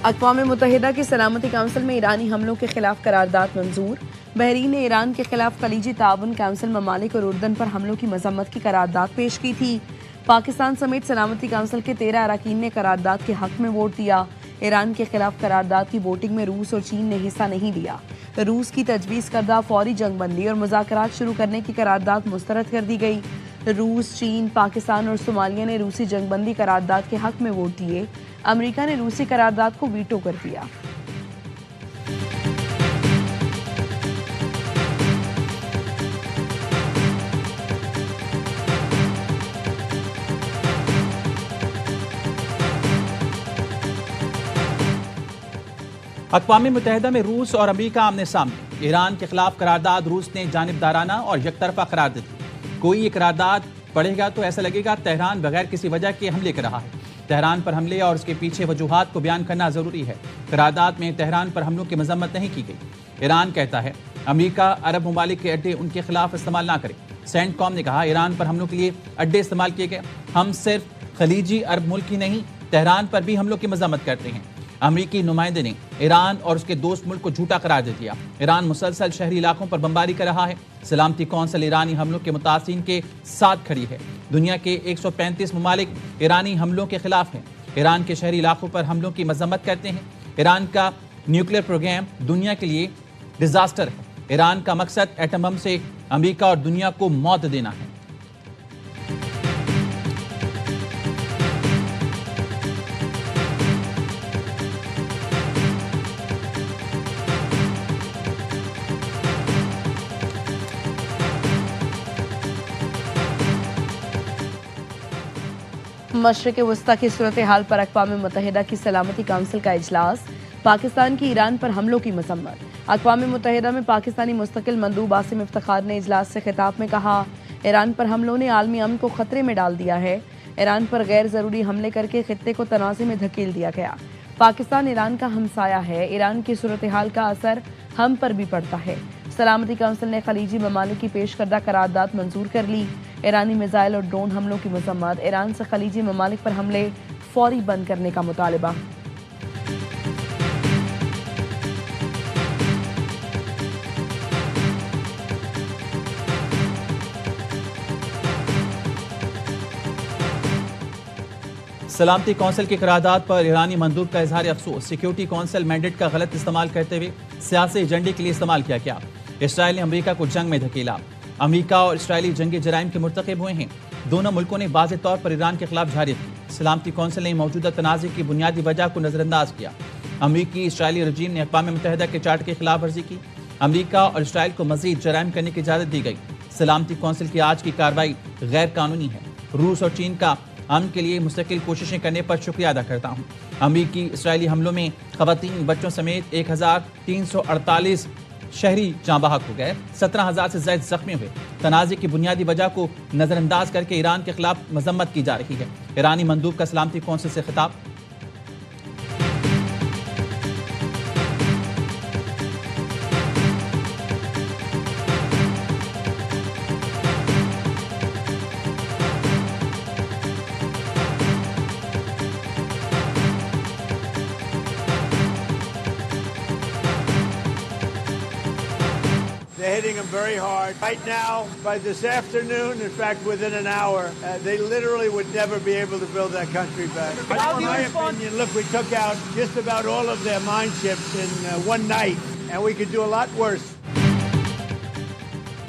अक़वाम मुत्तहिदा की सलामती काउंसिल में ईरानी हमलों के खिलाफ करारदाद मंजूर। बहरीन ने ईरान के खिलाफ खलीजी ताउन काउंसिल ममालिक और उर्दन पर हमलों की मजम्मत की करारदाद पेश की थी। पाकिस्तान समेत सलामती काउंसिल के 13 अरकान ने करारदाद के हक में वोट दिया। ईरान के खिलाफ करारदाद की वोटिंग में रूस और चीन ने हिस्सा नहीं लिया। रूस की तजवीज़ करदा फौरी जंगबंदी और मुज़ाकरात शुरू करने की करारदाद मुस्तरद कर दी गई। रूस, चीन, पाकिस्तान और सोमालिया ने रूसी जंगबंदी करारदाद के हक में वोट दिए। अमेरिका ने रूसी करारदाद को वीटो कर दिया। अक़वाम मुत्तहिदा में रूस और अमेरिका आमने सामने। ईरान के खिलाफ करारदाद रूस ने जानिबदाराना और यकतरफा करार दी। कोई ये करारदाद पढ़ेगा तो ऐसा लगेगा तेहरान बगैर किसी वजह के हमले कर रहा है। तेहरान पर हमले और उसके पीछे वजूहात को बयान करना जरूरी है। करारदाद में तेहरान पर हमलों की मजम्मत नहीं की गई। ईरान कहता है अमेरिका अरब ममालिक के अड्डे उनके खिलाफ इस्तेमाल ना करे। सेंटकॉम ने कहा ईरान पर हमलों के लिए अड्डे इस्तेमाल किए गए। हम सिर्फ खलीजी अरब मुल्क ही नहीं, तेहरान पर भी हमलों की मजम्मत करते हैं। अमरीकी नुमाइंदे ने ईरान और उसके दोस्त मुल्क को झूठा करार दे दिया। ईरान मुसलसल शहरी इलाकों पर बमबारी कर रहा है। सलामती कौंसिल ईरानी हमलों के मुतासिरीन के साथ खड़ी है। दुनिया के 135 ममालिक ईरानी हमलों के खिलाफ हैं। ईरान के शहरी इलाकों पर हमलों की मजम्मत करते हैं। ईरान का न्यूक्लियर प्रोग्राम दुनिया के लिए डिजास्टर है। ईरान का मकसद एटम बम से अमरीका और दुनिया को मौत देना है। मशरिक़ वस्ता की सूरत हाल पर अक़वाम मुत्तहिदा की सलामती काउंसिल का इजलास। पाकिस्तान की ईरान पर हमलों की मजम्मत। अक़वाम मुत्तहिदा में पाकिस्तानी मुस्तकिल मंदूब आसिम इफ्तिखार ने इजलास से खिताब में कहा ईरान पर हमलों ने आलमी अमन को खतरे में डाल दिया है। ईरान पर गैर ज़रूरी हमले करके खित्ते को तनाज़े में धकेल दिया गया। पाकिस्तान ईरान का हमसाया है। ईरान की सूरत हाल का असर हम पर भी पड़ता है। सलामती काउंसिल ने खलीजी ममालिक की पेश करदा करारदाद मंजूर कर ली। ईरानी मिसाइल और ड्रोन हमलों की मजम्मत। ईरान से खलीजी ममालिक पर हमले फौरी बंद करने का मुतालबा। सलामती कौंसिल की करारदाद पर ईरानी मंदूब का इजहार अफसोस। सिक्योरिटी कौंसिल मैंडेट का गलत इस्तेमाल करते हुए सियासी एजेंडे के लिए इस्तेमाल किया गया। इसराइल ने अमेरिका को जंग में धकेला। अमेरिका और इसराइली जंगी जराइम के मुर्तकिब हुए हैं। दोनों मुल्कों ने वाज़ेह तौर पर ईरान के खिलाफ जाहिर की। सलामती कौंसिल ने मौजूदा तनाज़े की बुनियादी वजह को नजरअंदाज किया। अमेरिकी इसराइली रजीम ने अक़वाम मुत्तहिदा के चार्टर की खिलाफ वर्जी की। अमेरिका और इसराइल को मजीद जराइम करने की इजाज़त दी गई। सलामती कौंसिल की आज की कार्रवाई गैर कानूनी है। रूस और चीन का अमन के लिए मुस्तकिल कोशिशें करने पर शुक्रिया अदा करता हूँ। अमेरिकी इसराइली हमलों में खवातीन, बच्चों समेत 1348 शहरी जाँ बहक हो गए। 17,000 से ज्यादा जख्मी हुए। तनाज़े की बुनियादी वजह को नजरअंदाज करके ईरान के खिलाफ मजम्मत की जा रही है। ईरानी मंदूब का सलामती कौंसिल से खिताब। They're hitting them very hard. Right now, by this afternoon, in fact, within an hour, they literally would never be able to build that country back. In my opinion, look, we took out just about all of their mine ships in one night, and we could do a lot worse.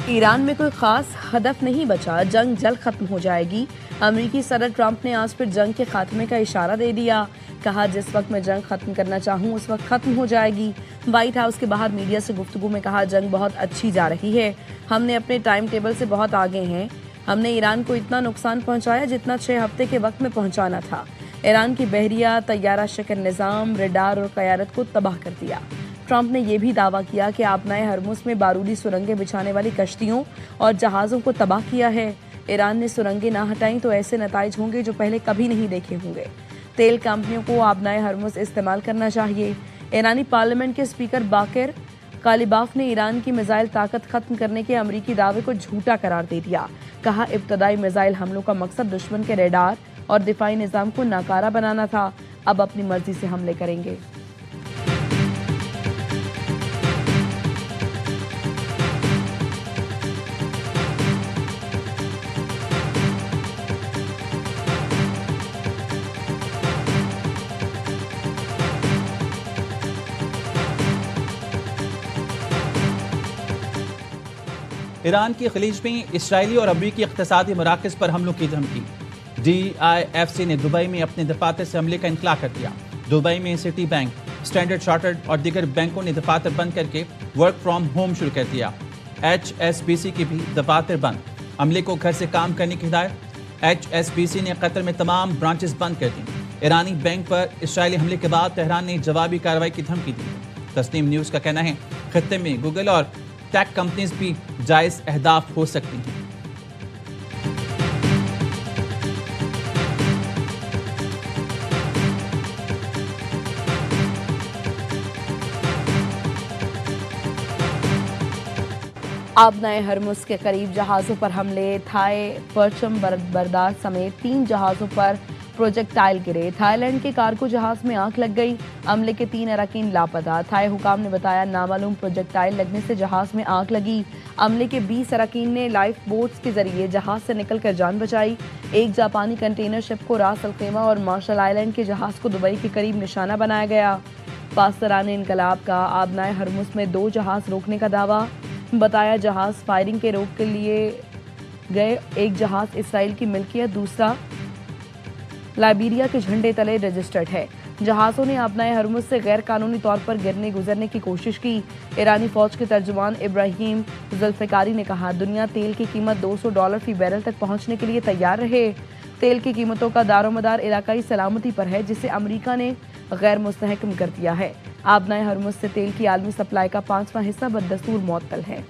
Iran में कोई खास हदफ नहीं बचा। जंग जल्द खत्म हो जाएगी। अमेरिकी सदर ट्रंप ने आज फिर जंग के खात्मे का इशारा दे दिया। कहा जिस वक्त मैं जंग खत्म करना चाहूँ उस वक्त खत्म हो जाएगी। व्हाइट हाउस के बाहर मीडिया से गुफ्तगू में कहा जंग बहुत अच्छी जा रही है। हमने अपने टाइम टेबल से बहुत आगे हैं। हमने ईरान को इतना नुकसान पहुँचाया जितना 6 हफ्ते के वक्त में पहुँचाना था। ईरान की बहरिया, तैयारा शकर निज़ाम, रडार और क़यादत को तबाह कर दिया। ट्रंप ने यह भी दावा किया कि आबनाए हरमुज़ में बारूदी सुरंगें बिछाने वाली कश्तियों और जहाज़ों को तबाह किया है। ईरान ने सुरंगें ना हटाई तो ऐसे नताइज होंगे जो पहले कभी नहीं देखे होंगे। तेल कंपनियों को आबनाए हरमुज़ इस्तेमाल करना चाहिए। ईरानी पार्लियामेंट के स्पीकर बाकिर कालिबाफ ने ईरान की मिसाइल ताकत खत्म करने के अमरीकी दावे को झूठा करार दे दिया। कहा इब्तदाई मिसाइल हमलों का मकसद दुश्मन के रडार और दिफाई निज़ाम को नाकारा बनाना था। अब अपनी मर्जी से हमले करेंगे। ईरान की खलीज में इसराइली और अमरीकी इक़्तिसादी मराकज़ पर हमलों की धमकी। DIFC ने दुबई में अपने दफातर से हमले का इनकार कर दिया। दुबई में सिटी बैंक, स्टैंडर्ड चार्टर्ड और दीगर बैंकों ने दफातर बंद करके वर्क फ्रॉम होम शुरू कर दिया। HSBC की भी दफातर बंद, अमले को घर से काम करने की हिदायत। HSBC ने कतर में तमाम ब्रांचेस बंद कर दी। ईरानी बैंक पर इसराइली हमले के बाद तेहरान ने जवाबी कार्रवाई की धमकी दी। तस्नीम न्यूज़ का कहना है खत्ते में गूगल और टेक कंपनीज भी जायज़ अहदाफ हो सकती हैं। आबनाए हरमुज के करीब जहाज़ों पर हमले, थाई परचम बरदार समेत 3 जहाज़ों पर प्रोजेक्टाइल गिरे। थाईलैंड के कार्गो जहाज में आग लग गई, अमले के 3 अरकान लापता। थाई हुकाम ने बताया नामालूम प्रोजेक्टाइल लगने से जहाज में आग लगी। अमले के 20 अरकान ने लाइफ बोट्स के जरिए जहाज से निकलकर जान बचाई। एक जापानी कंटेनर शिप को रास अल खैमा और मार्शल आइलैंड के जहाज को दुबई के करीब निशाना बनाया गया। पासदारान इनकलाब का आबनाए हरमुज में 2 जहाज रोकने का दावा। बताया जहाज फायरिंग के रोक के लिए गए। एक जहाज इसराइल की मिल्कियत, दूसरा लाइबेरिया के झंडे तले रजिस्टर्ड है। जहाज़ों ने आबनाए हरमुज से गैर कानूनी तौर पर गुजरने की कोशिश की। ईरानी फौज के तर्जुमान इब्राहिम जुल्फिकारी ने कहा दुनिया तेल की कीमत $200 फी बैरल तक पहुंचने के लिए तैयार रहे। तेल की कीमतों का दारोमदार इलाकाई सलामती पर है, जिसे अमेरिका ने गैर मुस्तहकम कर दिया है। आबनाए हरमुज से तेल की आलमी सप्लाई का 5वां हिस्सा बदस्तूर मुअत्तल है।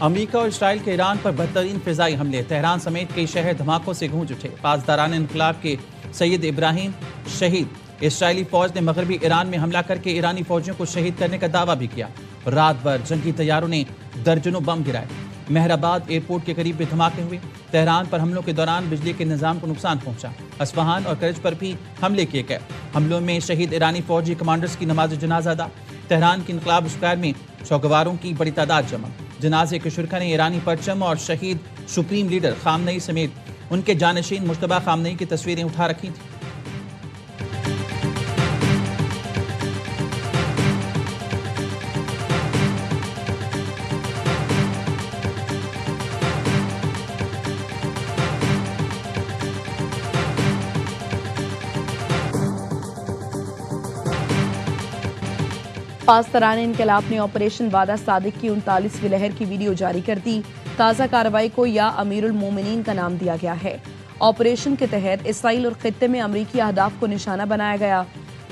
अमेरिका और इसराइल के ईरान पर बदतरीन फिजाई हमले, तेहरान समेत कई शहर धमाकों से गूंज उठे। पासदारान इनकलाब के सैयद इब्राहिम शहीद। इसराइली फौज ने मगरबी ईरान में हमला करके ईरानी फौजियों को शहीद करने का दावा भी किया। रात भर जंगी तैयारों ने दर्जनों बम गिराए। मेहराबाद एयरपोर्ट के करीब भी धमाके हुए। तेहरान पर हमलों के दौरान बिजली के निजाम को नुकसान पहुंचा। अस्फहान और करज पर भी हमले किए गए। हमलों में शहीद ईरानी फौजी कमांडर्स की नमाज जनाजा अदा। तेहरान के इनकलाब स्क्वायर में शौकवारों की बड़ी तादाद जमा। जनाजे के शुरका ने ईरानी परचम और शहीद सुप्रीम लीडर खामनई समेत उनके जानशीन मुश्तबा खामनई की तस्वीरें उठा रखी थी। पासदारान इनकलाब ने ऑपरेशन वादा सादिक की 39वीं लहर की वीडियो जारी कर दी। ताज़ा कार्रवाई को या अमीरुल मोमिनीन का नाम दिया गया है। ऑपरेशन के तहत इसराइल और खित्ते में अमरीकी अहदाफ को निशाना बनाया गया।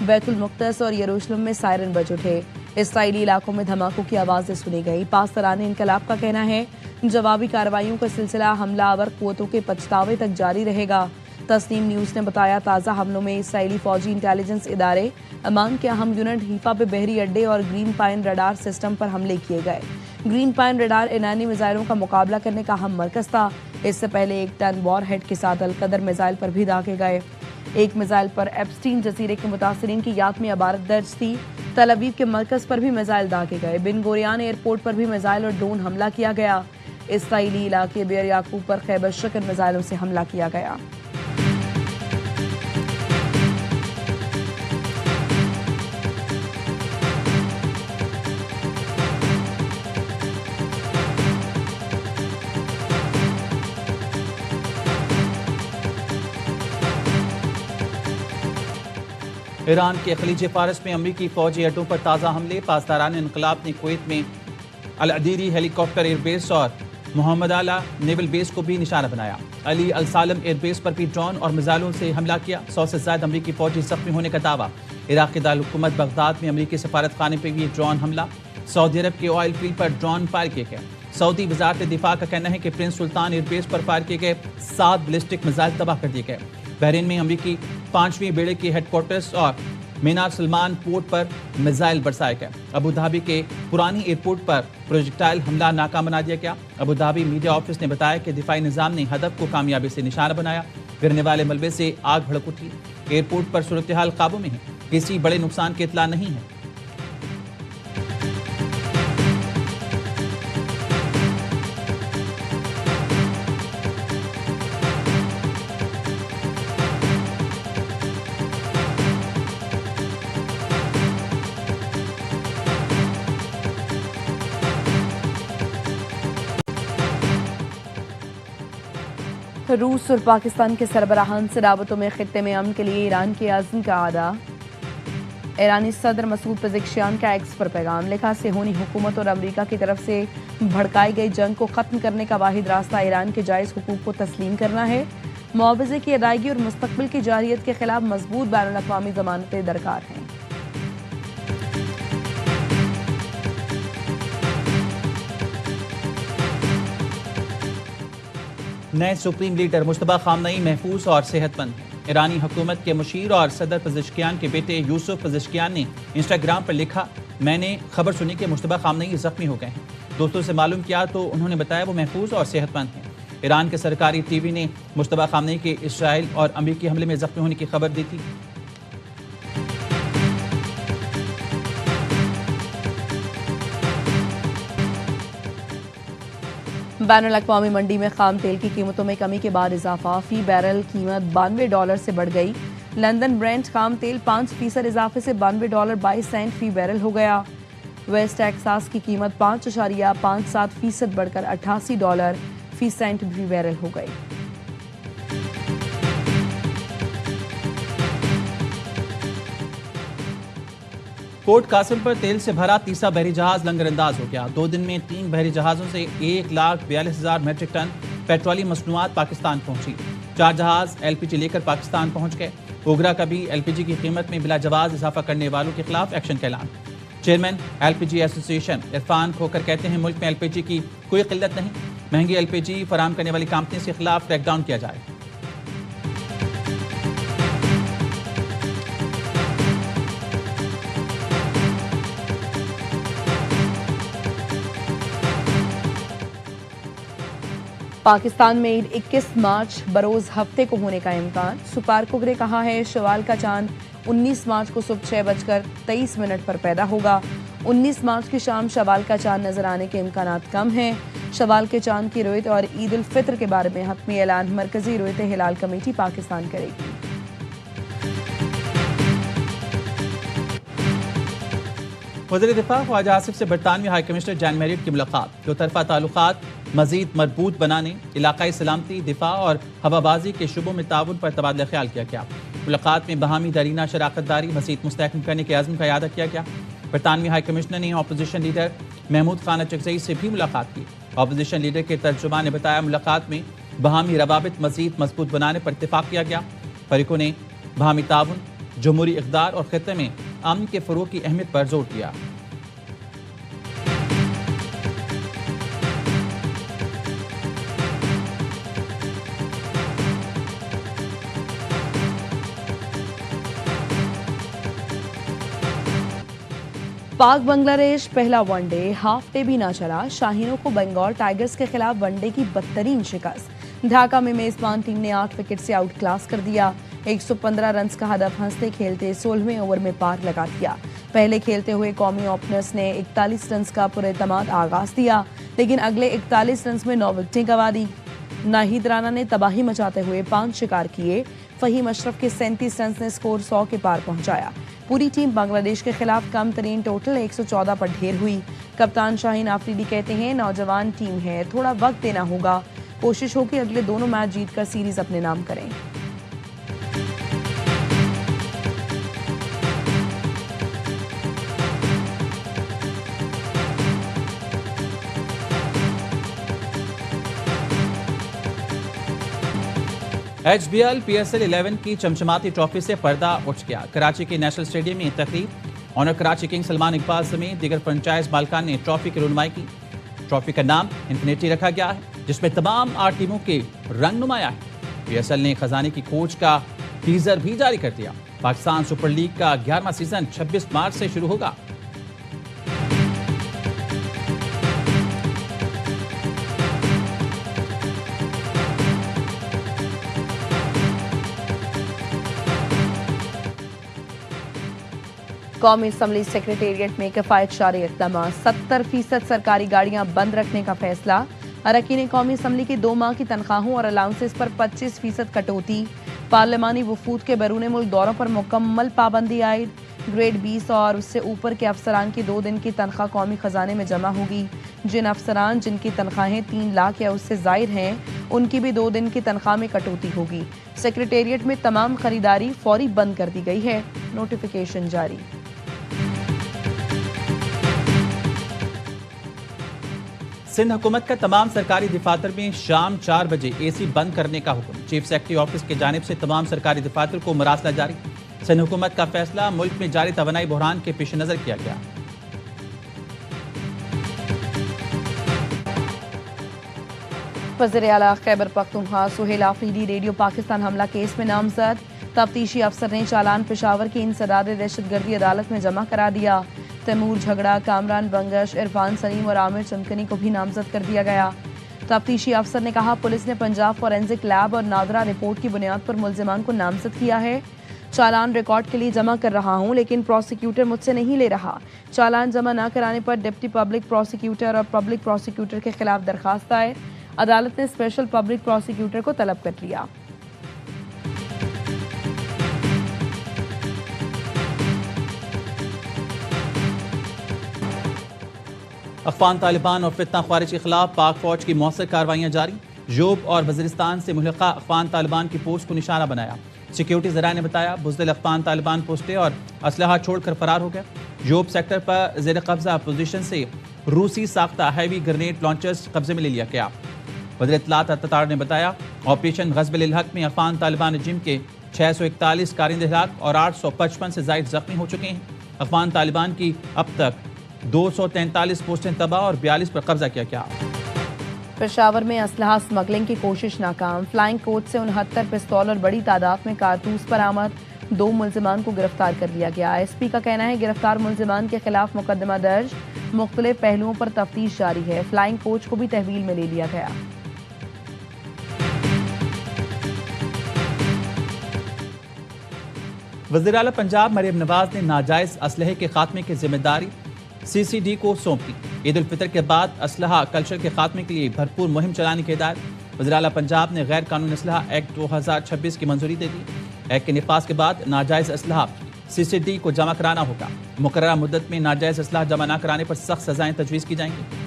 बैतुल मुक़द्दस और यरूशलेम में सायरन बज उठे। इसराइली इलाकों में धमाकों की आवाज़ें सुनी गई। पासदारान इनकलाब का कहना है जवाबी कार्रवाइयों का सिलसिला हमलावर क़ुव्वतों के पछतावे तक जारी रहेगा। तस्नीम न्यूज़ ने बताया ताज़ा हमलों में इसराइली फौजी इंटेलिजेंस इदारे अमान के अहम यूनिट हीफा पे बहरी अड्डे और ग्रीन पाइन रडार सिस्टम पर हमले किए गए। ग्रीन पाइन रडार ईरानी मिसाइलों का मुकाबला करने का अहम मरकज था। इससे पहले 1 टन वॉरहेड के साथ अलकदर मिसाइल पर भी दागे गए। एक मिसाइल पर एप्स्टीन जजीरे के मुतासरीन की याद में अबारत दर्ज थी। तल अवीव के मरकज पर भी मिसाइल दागे गए। बिन गोरियान एयरपोर्ट पर भी मिसाइल और ड्रोन हमला किया गया। इसराइली इलाके बेर याकूब पर खैबर शक्र मिसाइलों से हमला किया गया। ईरान के खलीज फारस में अमरीकी फौजी अड्डों पर ताज़ा हमले। पासदारान इनकलाब ने कुवैत में अल अदीरी हेलीकॉप्टर एयरबेस और मोहम्मद आला नेवल बेस को भी निशाना बनाया। अली अल सालम एयरबेस पर भी ड्रोन और मिसाइलों से हमला किया। 100 से ज्यादा अमरीकी फौजी जख्मी होने का दावा। इराक के दारुल-हुकूमत बगदाद में अमरीकी सफारत खाने पर भी ड्रोन हमला। सऊदी अरब के ऑयल फील्ड पर ड्रोन फायर किए गए। सऊदी वजारत दिफा का कहना है कि प्रिंस सुल्तान एयरबेस पर फायर किए गए 7 बैलिस्टिक मिसाइल तबाह कर दिए गए। बहरीन में अमरीकी 5वीं बेड़े के हेडक्वार्टर्स और मीनार सलमान पोर्ट पर मिसाइल बरसाए गए। अबू धाबी के पुरानी एयरपोर्ट पर प्रोजेक्टाइल हमला नाकाम बना दिया गया। अबू धाबी मीडिया ऑफिस ने बताया कि दिफाई निज़ाम ने हदफ को कामयाबी से निशाना बनाया। गिरने वाले मलबे से आग भड़क उठी। एयरपोर्ट पर सूरत हाल काबू में है, किसी बड़े नुकसान की इत्तला नहीं है। रूस और पाकिस्तान के सरबराहान से राबतों में खित्ते में अमन के लिए ईरान के आज़म का आदा। ईरानी सदर मसूद पेज़ेश्कियान का एक्स पर पैगाम लिखा, सेहोनी हुकूमत और अमेरिका की तरफ से भड़काई गई जंग को ख़त्म करने का वाहिद रास्ता ईरान के जायज़ हुकूक को तस्लीम करना है। मुआवजे की अदायगी और मुस्तकबिल की जारियत के खिलाफ मजबूत बैनुल-अक़वामी ज़मानतें दरकार हैं। नए सुप्रीम लीडर मुश्तबा खामनई महफूज और सेहतमंद हैं। ईरानी हुकूमत के मुशीर और सदर पेज़ेश्कियान के बेटे यूसुफ पेज़ेश्कियान ने इंस्टाग्राम पर लिखा, मैंने खबर सुनी कि मुश्तबा खामनई जख्मी हो गए हैं। दोस्तों से मालूम किया तो उन्होंने बताया वो महफूज और सेहतमंद हैं। ईरान के सरकारी टीवी ने मुश्तबा खामनई के इसराइल और अमेरिकी हमले में जख्मी होने की खबर दी थी। बैनुल-अक़वामी मंडी में खाम तेल की कीमतों में कमी के बाद इजाफा, फी बैरल कीमत $92 से बढ़ गई। लंदन ब्रेंट खाम तेल 5% इजाफे से $92.22 फी बैरल हो गया। वेस्ट टेक्सास की कीमत 5.57% बढ़कर $88 फी सेंट फी बैरल हो गई। पोर्ट कासिम पर तेल से भरा तीसरा बहरी जहाज लंगरअंदाज हो गया। 2 दिन में 3 बहरी जहाजों से 1,42,000 मीट्रिक टन पेट्रोलियम मसनूआत पाकिस्तान पहुंची। 4 जहाज एलपीजी लेकर पाकिस्तान पहुंच गए। ओगरा का भी एलपीजी की कीमत में बिला जवाज इजाफा करने वालों के खिलाफ एक्शन का ऐलान। चेयरमैन एलपीजी एसोसिएशन इरफान खोकर कहते हैं, मुल्क में एलपीजी की कोई किल्लत नहीं, महंगी एलपीजी फराम करने वाली कंपनी के खिलाफ क्रैकडाउन किया जाए। पाकिस्तान में ईद 21 मार्च बरोज हफ्ते को होने का इम्कान। सुपारकुक ने कहा है, शवाल का चांद 19 मार्च को सुबह 6:23 पर पैदा होगा। 19 मार्च की शाम शवाल का चांद नजर आने के इम्कानात कम हैं। शवाल के चांद की रुयत और ईद उल फित्र के बारे में हतमी ऐलान मरकजी रुयत हिलाल कमेटी पाकिस्तान करेगी। वज़ीर दिफा ख्वाजा आसिफ से बरतानवी हाई कमिश्नर जैन मैरिड की मुलाकात। दो तरफा ताल्लुकात मजीद मजबूत बनाने, इलाकाई सलामती, दिफा और हवाबाजी के शुबों में ताउन पर तबादला ख्याल किया गया। मुलाकात में बहामी दरीना शराकतदारी मजीद मुस्तहकम करने के आज़म का इरादा किया गया। बरतानवी हाई कमिश्नर ने अपोजिशन लीडर महमूद खान चकजई से भी मुलाकात की। अपोजिशन लीडर के तर्जुमान ने बताया, मुलाकात में बहामी रवाबित मजीद मजबूत बनाने पर इत्तेफाक किया गया। फरीकों ने बहामी ताउन, जमहूरी इक़दार और खित्ते में अमन के फ़रोग़ की अहमियत पर जोर दिया। पाक बांग्लादेश पहला वनडे हाफ डे भी ना चला। शाहीनों को बंगाल टाइगर्स के खिलाफ वनडे की बदतरीन शिकस्त। ढाका में मेजबान टीम ने 8 विकेट से आउट क्लास कर दिया। 115 रन का हदफ हंसते खेलते 16वें ओवर में पार लगा दिया। पहले खेलते हुए कौमी ओपनर्स ने 41 रन का पुरएतमाद आगाज दिया, लेकिन अगले 41 रन में 9 विकेटें गंवा दी। नाहिद राना ने तबाही मचाते हुए 5 शिकार किए। फहीम अशरफ के 37 रन ने स्कोर 100 के पार पहुंचाया। पूरी टीम बांग्लादेश के खिलाफ कम तरीन टोटल 114 पर ढेर हुई। कप्तान शाहीन आफरीदी कहते हैं, नौजवान टीम है, थोड़ा वक्त देना होगा। कोशिश हो कि अगले दोनों मैच जीतकर सीरीज अपने नाम करें। HBL PSL 11 की चमचमाती ट्रॉफी से पर्दा उठ गया। कराची के नेशनल स्टेडियम में तकरीब ऑनर कराची किंग सलमान इकबाल समेत दीगर फ्रेंचाइज मालिकान ने ट्रॉफी की रुनमाई की। ट्रॉफी का नाम इन्फिनिटी रखा गया है, जिसमें तमाम 8 टीमों के रंग नुमाया है। PSL ने खजाने की खोज का टीजर भी जारी कर दिया। पाकिस्तान सुपर लीग का 11वां सीजन 26 मार्च से शुरू होगा। कौमी असम्बली सेक्रेटेरिएट में किफायतशारी इक़दाम, 70% सरकारी गाड़ियां बंद रखने का फैसला। अरकान कौमी असम्बली की 2 माह की तनख्वाहों और अलाउंसेस पर 25% कटौती। पार्लिमानी वफूद के बैरून मुल्क दौरों पर मुकम्मल पाबंदी आयद। ग्रेड 20 और उससे ऊपर के अफसरान की 2 दिन की तनख्वाह कौमी खजाने में जमा होगी। जिन अफसरान जिनकी तनख्वाहें 3 लाख या उससे जायद हैं, उनकी भी 2 दिन की तनख्वाह में कटौती होगी। सेक्रेटेरिएट में तमाम खरीदारी फौरी बंद कर दी गई है, नोटिफिकेशन जारी। सिंध हुकूमत का तमाम सरकारी दफातर में शाम 4 बजे AC बंद करने का हुक्म। चीफ सेक्रेटरी ऑफिस की जानिब से तमाम सरकारी दफातर को मरासला जारी। सिंध हुकूमत का फैसला मुल्क में जारी तवानाई बहरान के पेश नजर किया गया। वज़ीर आला खैबर पख्तूनख्वा सुहेल आफरीदी रेडियो पाकिस्तान हमला केस में नामजद। तफ्तीशी अफसर ने चालान पेशावर की इंसदाद दहशतगर्दी अदालत में जमा करा दिया। तैमूर झगड़ा, कामरान बंगश, इरफान सलीम और आमिर चमकनी को भी नामजद कर दिया गया। तफ्तीशी अफसर ने कहा, पुलिस ने पंजाब फॉरेंसिक लैब और नादरा रिपोर्ट की बुनियाद पर मुल्जिमान को नामजद किया है। चालान रिकॉर्ड के लिए जमा कर रहा हूं, लेकिन प्रोसिक्यूटर मुझसे नहीं ले रहा। चालान जमा न कराने पर डिप्टी पब्लिक प्रोसिक्यूटर और पब्लिक प्रोसिक्यूटर के खिलाफ दरखास्त दायर। अदालत ने स्पेशल पब्लिक प्रोसिक्यूटर को तलब कर लिया। अफगान तालिबान और फितना ख्वारिज के खिलाफ पाक फौज की मौसर कार्रवाइयां जारी। जोब और वज़ीरिस्तान से मुल्हिका अफगान तालिबान की पोस्ट को निशाना बनाया। सिक्योरिटी ज़राए ने बताया, बुज़दिल अफगान तालिबान पोस्टें और असलहा छोड़कर फरार हो गया। जोब सेक्टर पर ज़ेर कब्जा पोजीशन से रूसी साख्ता हैवी ग्रेनेड लॉन्चर्स कब्जे में ले लिया गया। वज़ीर इत्तलात अत्तातार ने बताया, ऑपरेशन ग़ज़ब-उल हक़ में अफगान तालिबान रजीम के 641 कारिंदे हलाक और 855 से ज़ायद ज़ख्मी हो चुके हैं। अफगान तालिबान की अब तक 243 पोस्टें तबाह और 42 पर कब्जा किया गया। पेशावर में असलहा स्मगलिंग की कोशिश नाकाम। फ्लाइंग कोच से 69 पिस्तौल और बड़ी तादाद में कारतूस बरामद। 2 मुल्जिमान को गिरफ्तार कर लिया गया। SP का कहना है, गिरफ्तार मुल्जिमान के खिलाफ मुकदमा दर्ज। मुख्तलिफ पहलुओं पर तफ्तीश जारी है। फ्लाइंग कोच को भी तहवील में ले लिया गया। वज़ीर आला पंजाब मरियम नवाज ने नाजायज असलहे के खात्मे की जिम्मेदारी CCD को सौंप दी। ईद उल फितर के बाद असलहा कल्चर के खात्मे के लिए भरपूर मुहिम चलाने की हिदायत। वज़ीर आला पंजाब ने गैर कानूनी असलहा एक्ट 2026 की मंजूरी दे दी। एक्ट के निफाज के बाद नाजायज असलहा CCD को जमा कराना होगा। मुकर्ररा मुद्दत में नाजायज असलहा जमा न कराने पर सख्त सजाएं तजवीज़ की जाएंगी।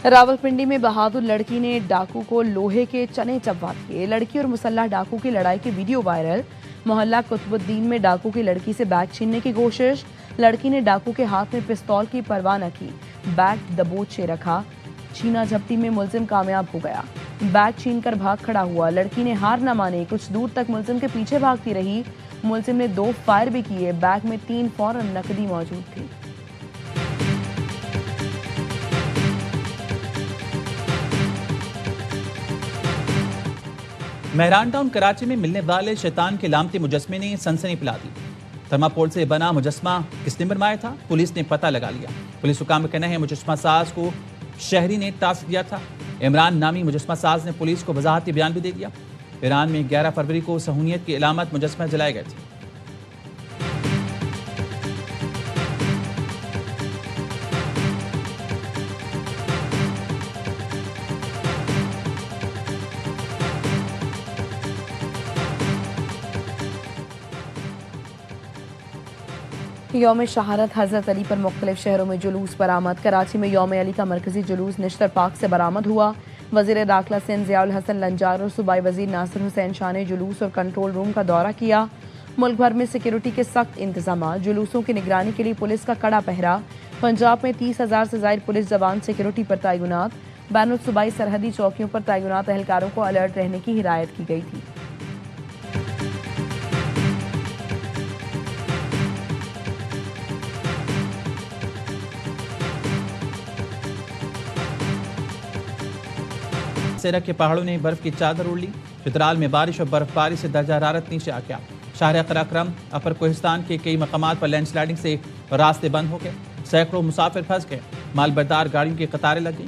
रावलपिंडी में बहादुर लड़की ने डाकू को लोहे के चने चबवा दिए। लड़की और मुसल्लह डाकू की लड़ाई की वीडियो वायरल। मोहल्ला कुतुबुद्दीन में डाकू की लड़की से बैग छीनने की कोशिश। लड़की ने डाकू के हाथ में पिस्तौल की परवाह न की, बैग दबोच से रखा। छीना झपटी में मुलजिम कामयाब हो गया। बैग छीनकर भाग खड़ा हुआ। लड़की ने हार न माने, कुछ दूर तक मुलजिम के पीछे भागती रही। मुलजिम ने 2 फायर भी किए। बैग में 3 फौरन नकदी मौजूद थी। मेहरान टाउन कराची में मिलने वाले शैतान के लामती मुजस्मे ने सनसनी फैला दी। थर्माकोल से बना मुजस्मा किसने बनवाया था, पुलिस ने पता लगा लिया। पुलिस हुकाम का कहना है, मुजस्मा साज को शहरी ने टास्क दिया था। इमरान नामी मुजस्मा साज ने पुलिस को वजाहती बयान भी दे दिया। ईरान में 11 फरवरी को सहूनियत की अलामत मुजस्मा जलाए गए थे। यौम शहादत हज़रत अली पर मुख्तलिफ शहरों में जुलूस बरामद। कराची में यौम अली का मरकजी जुलूस निश्तर पार्क से बरामद हुआ। वज़ीर दाखिला सिंध ज़ियाउल हसन लंजार और सूबाई वज़ीर नासिर हुसैन शाह ने जुलूस और कंट्रोल रूम का दौरा किया। मुल्क भर में सिक्योरिटी के सख्त इंतजाम। जुलूसों की निगरानी के लिए पुलिस का कड़ा पहरा। पंजाब में 30,000 से ज़ायद पुलिस जवान सिक्योरिटी पर तैनात। बैनुल सूबाई सरहदी चौकियों पर तैनात एहलकारों को अलर्ट रहने की हिदायत की गई थी। सेरा के पहाड़ों ने बर्फ की चादर ओढ़ ली। चित्राल में बारिश और बर्फबारी से दर्जा हरारत नीचे आ गया। शाहर कराक्रम अपर कोहिस्तान के कई मकामात पर लैंडस्लाइडिंग से रास्ते बंद हो गए। सैकड़ों मुसाफिर फंस गए। मालबरदार गाड़ियों की कतारें लग गई।